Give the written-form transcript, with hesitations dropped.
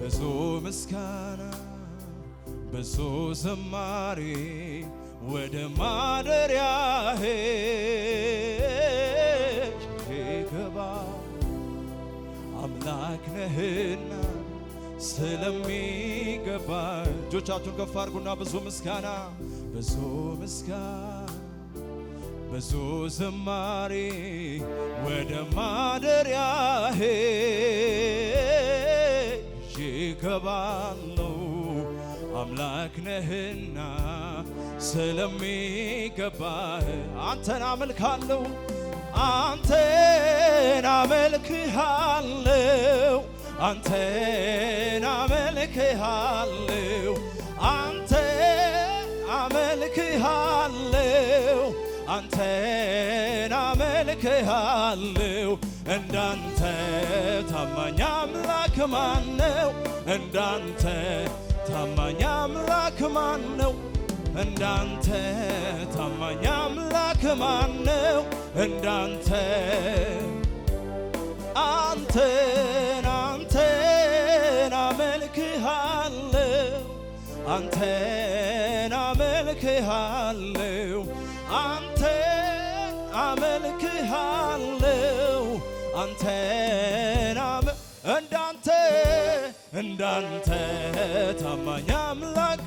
ብዙ ምስጋና ብዙ ዝማሬ ወደ ማደሪያህ ይገባ አምላክ ነህና ስለሚገባ እጆቻችሁን ከፍ አድርጉና ብዙ ምስጋና ብዙ ምስጋና ብዙ ዝማሬ ወደ ማደሪያህ ይገባለሁ አምላክ ነህና ስለሚገባህ አንተን አመልካለሁ አንተን አመልክሃለሁ አንተን አመልክሃለሁ አንተን አመልክሃለሁ አንተን አመልክሃለሁ እንዳንተ ታማኝ አምላክ ማነው እንዳንተ ታማኝ አምላክ ማነው እንዳንተ ታማኝ አምላክ ማነው እንዳንተ አንተን አመልክሃለሁ አንተን አመልክሃለሁ አንተን አመልክሃለሁ አንተን እንዳንተ ታማኝ አምላክ